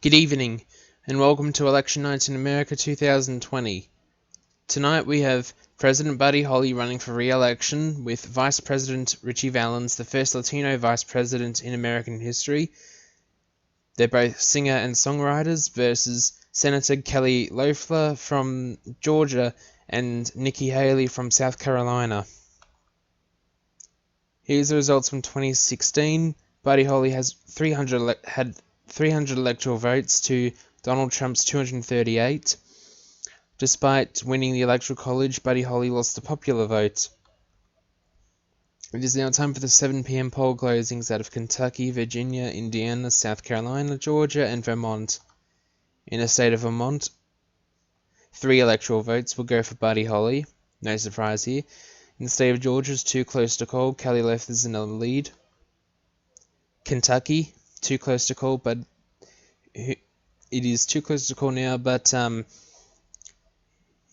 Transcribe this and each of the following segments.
Good evening, and welcome to Election Night in America 2020. Tonight we have President Buddy Holly running for re-election with Vice President Richie Valens, the first Latino vice president in American history. They're both singer and songwriters versus Senator Kelly Loeffler from Georgia and Nikki Haley from South Carolina. Here's the results from 2016. Buddy Holly had 300 electoral votes to Donald Trump's 238. Despite winning the Electoral College, Buddy Holly lost the popular vote. It is now time for the 7 p.m. poll closings out of Kentucky, Virginia, Indiana, South Carolina, Georgia, and Vermont. In the state of Vermont, 3 electoral votes will go for Buddy Holly. No surprise here. In the state of Georgia, it's too close to call. Kelly Loeffler's in the lead. Kentucky, too close to call, but it is too close to call now, but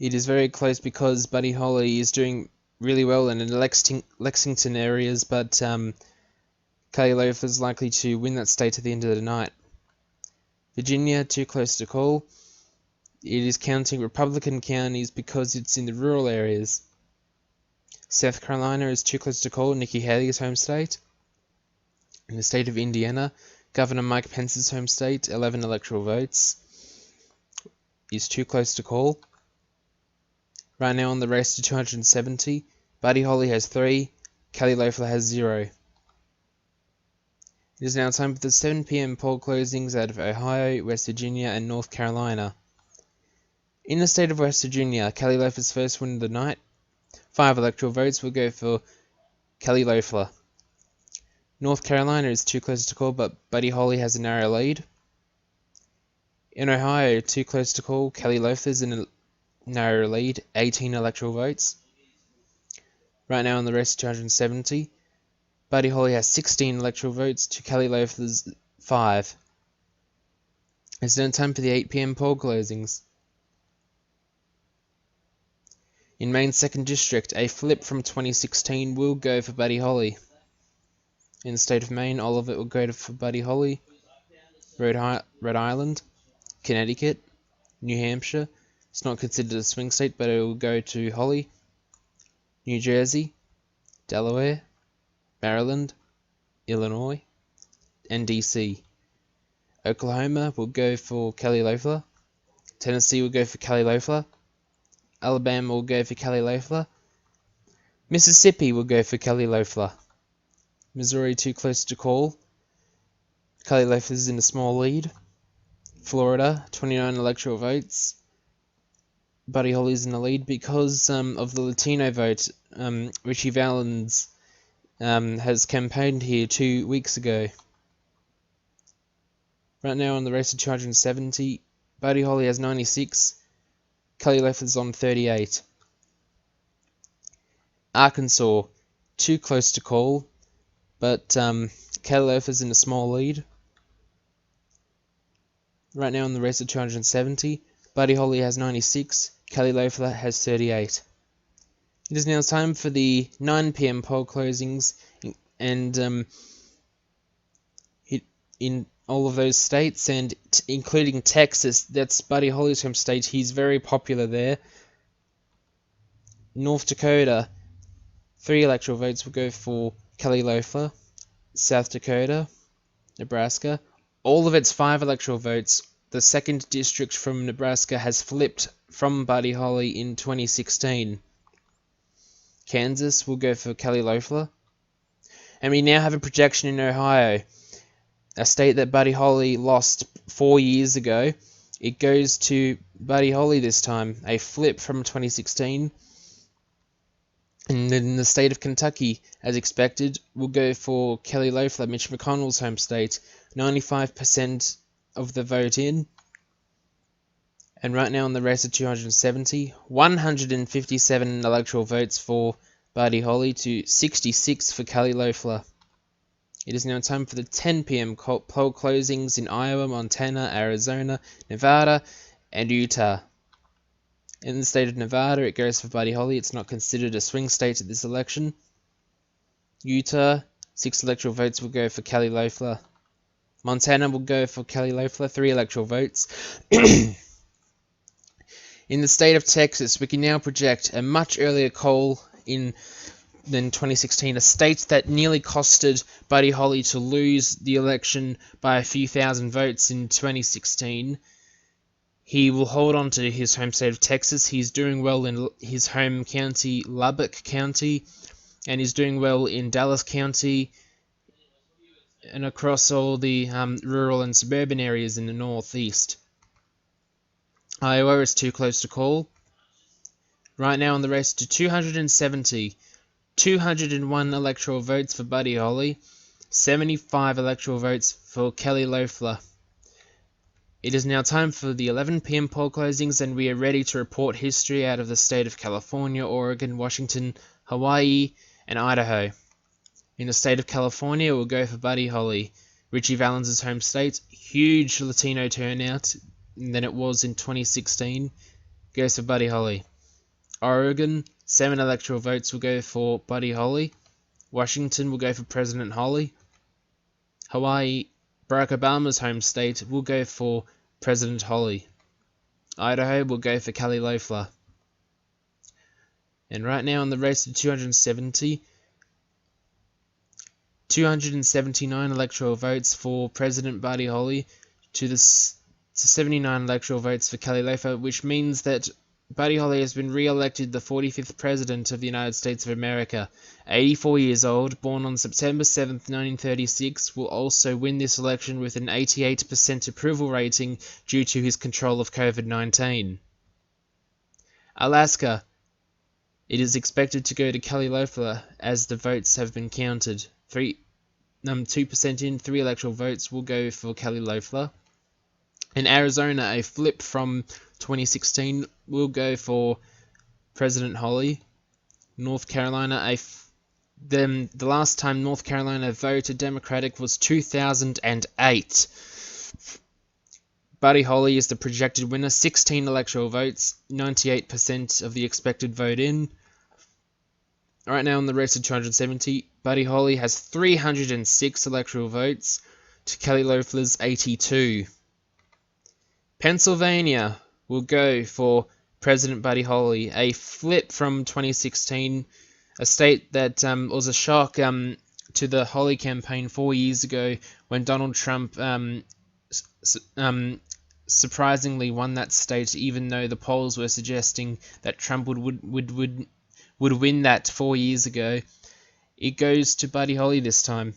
it is very close because Buddy Holly is doing really well in the Lexington areas, but Kelly Loeffler is likely to win that state at the end of the night. Virginia, too close to call. It is counting Republican counties because it's in the rural areas. South Carolina is too close to call, Nikki Haley's home state. In the state of Indiana, Governor Mike Pence's home state, 11 electoral votes, is too close to call. Right now on the race to 270, Buddy Holly has 3, Kelly Loeffler has 0. It is now time for the 7 p.m. poll closings out of Ohio, West Virginia, and North Carolina. In the state of West Virginia, Kelly Loeffler's first win of the night. 5 electoral votes will go for Kelly Loeffler. North Carolina is too close to call, but Buddy Holly has a narrow lead. In Ohio, too close to call, Kelly Loeffler's in a narrow lead, 18 electoral votes. Right now on the race to 270, Buddy Holly has 16 electoral votes to Kelly Loeffler's 5. It's now time for the 8 p.m. poll closings. In Maine's 2nd District, a flip from 2016 will go for Buddy Holly. In the state of Maine, all of it will go for Buddy Holly. Rhode Island, Connecticut, New Hampshire. It's not considered a swing state, but it will go to Holly. New Jersey, Delaware, Maryland, Illinois, and DC. Oklahoma will go for Kelly Loeffler. Tennessee will go for Kelly Loeffler. Alabama will go for Kelly Loeffler. Mississippi will go for Kelly Loeffler. Missouri too close to call. Kelly Loeffler is in a small lead. Florida, 29 electoral votes. Buddy Holly is in the lead because of the Latino vote. Richie Valens has campaigned here 2 weeks ago. Right now on the race to 270, Buddy Holly has 96. Kelly Loeffler is on 38. Arkansas, too close to call, but Kelly Loeffler is in a small lead. Right now on the race to 270, Buddy Holly has 96. Kelly Loeffler has 38. It is now time for the 9 p.m. poll closings, and in all of those states, and including Texas, that's Buddy Holly's home state. He's very popular there. North Dakota, 3 electoral votes will go for Kelly Loeffler. South Dakota, Nebraska, all of its 5 electoral votes. The 2nd district from Nebraska has flipped from Buddy Holly in 2016. Kansas will go for Kelly Loeffler. And we now have a projection in Ohio, a state that Buddy Holly lost 4 years ago. It goes to Buddy Holly this time, a flip from 2016. And in the state of Kentucky, as expected, will go for Kelly Loeffler, Mitch McConnell's home state. 95% of the vote in. And right now on the race of 270, 157 electoral votes for Buddy Holly to 66 for Kelly Loeffler. It is now time for the 10 p.m. poll closings in Iowa, Montana, Arizona, Nevada, and Utah. In the state of Nevada, it goes for Buddy Holly. It's not considered a swing state at this election. Utah, 6 electoral votes will go for Kelly Loeffler. Montana will go for Kelly Loeffler, 3 electoral votes. In the state of Texas, we can now project a much earlier call than 2016, a state that nearly costed Buddy Holly to lose the election by a few thousand votes in 2016. He will hold on to his home state of Texas. He's doing well in his home county, Lubbock County, and he's doing well in Dallas County and across all the rural and suburban areas in the Northeast. Iowa is too close to call. Right now in the race to 270, 201 electoral votes for Buddy Holly, 75 electoral votes for Kelly Loeffler. It is now time for the 11 p.m. poll closings, and we are ready to report history out of the state of California, Oregon, Washington, Hawaii, and Idaho. In the state of California, we'll go for Buddy Holly, Richie Valens' home state. Huge Latino turnout than it was in 2016. Goes for Buddy Holly. Oregon, 7 electoral votes will go for Buddy Holly. Washington will go for President Holly. Hawaii, Barack Obama's home state, will go for President Holly. Idaho will go for Kelly Loeffler. And right now in the race to 270, 279 electoral votes for President Buddy Holly to 79 electoral votes for Kelly Loeffler, which means that Buddy Holly has been re-elected the 45th President of the United States of America. 84 years old, born on September 7th, 1936, will also win this election with an 88% approval rating due to his control of COVID-19. Alaska. It is expected to go to Kelly Loeffler as the votes have been counted. 2% in, 3 electoral votes will go for Kelly Loeffler. In Arizona, a flip from 2016 will go for President Holly. North Carolina, the last time North Carolina voted Democratic was 2008. Buddy Holly is the projected winner, 16 electoral votes, 98% of the expected vote in. Right now in the race of 270, Buddy Holly has 306 electoral votes to Kelly Loeffler's 82. Pennsylvania will go for President Buddy Holly, a flip from 2016, a state that was a shock to the Holly campaign 4 years ago when Donald Trump surprisingly won that state, even though the polls were suggesting that Trump would win that 4 years ago. It goes to Buddy Holly this time.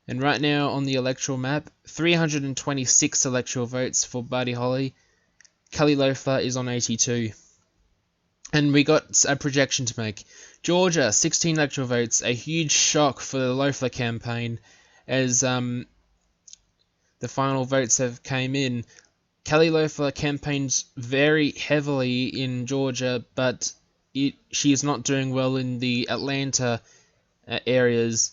And right now on the electoral map, 326 electoral votes for Buddy Holly. Kelly Loeffler is on 82. And we got a projection to make. Georgia, 16 electoral votes, a huge shock for the Loeffler campaign as the final votes have came in. Kelly Loeffler campaigns very heavily in Georgia, but she is not doing well in the Atlanta areas,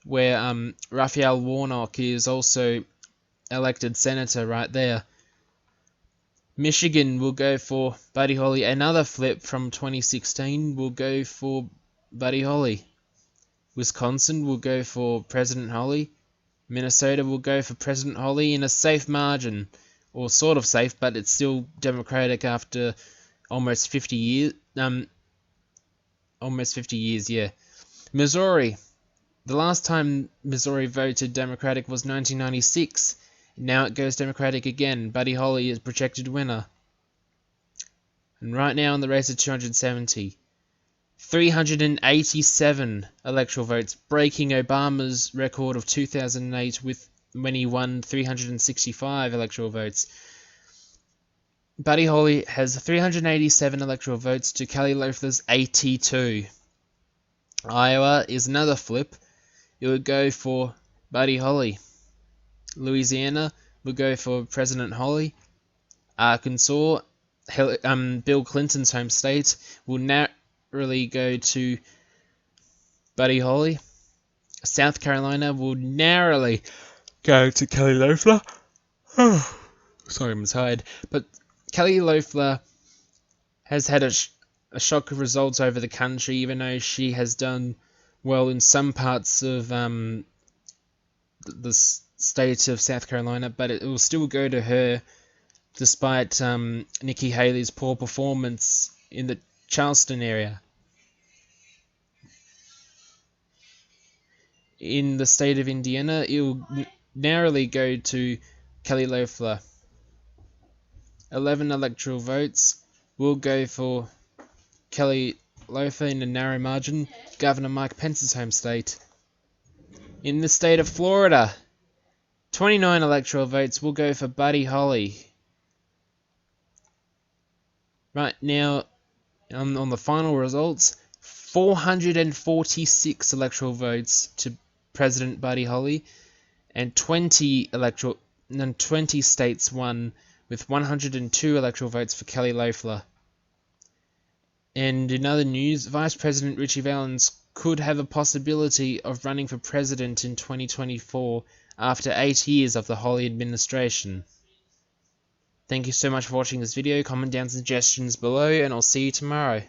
where Raphael Warnock is also elected senator right there. Michigan will go for Buddy Holly. Another flip from 2016 will go for Buddy Holly. Wisconsin will go for President Holly. Minnesota will go for President Holly in a safe margin, or sort of safe, but it's still Democratic after almost 50 years. Yeah. Missouri. The last time Missouri voted Democratic was 1996. Now it goes Democratic again. Buddy Holly is projected winner. And right now in the race of 270, 387 electoral votes, breaking Obama's record of 2008 when he won 365 electoral votes. Buddy Holly has 387 electoral votes to Kelly Loeffler's 82. Iowa is another flip. It would go for Buddy Holly. Louisiana will go for President Holly. Arkansas, Bill Clinton's home state, will narrowly go to Buddy Holly. South Carolina will narrowly go to Kelly Loeffler. Sorry, I'm tired. But Kelly Loeffler has had a shock of results over the country, even though she has done well in some parts of the state of South Carolina, but it will still go to her, despite Nikki Haley's poor performance in the Charleston area. In the state of Indiana, it will narrowly go to Kelly Loeffler. 11 electoral votes will go for Kelly Loeffler in a narrow margin, Governor Mike Pence's home state. In the state of Florida, 29 electoral votes will go for Buddy Holly. Right now, on the final results, 446 electoral votes to President Buddy Holly, and 20 states won with 102 electoral votes for Kelly Loeffler. And in other news, Vice President Richie Valens could have a possibility of running for president in 2024 after 8 years of the Holly administration. Thank you so much for watching this video. Comment down suggestions below, and I'll see you tomorrow.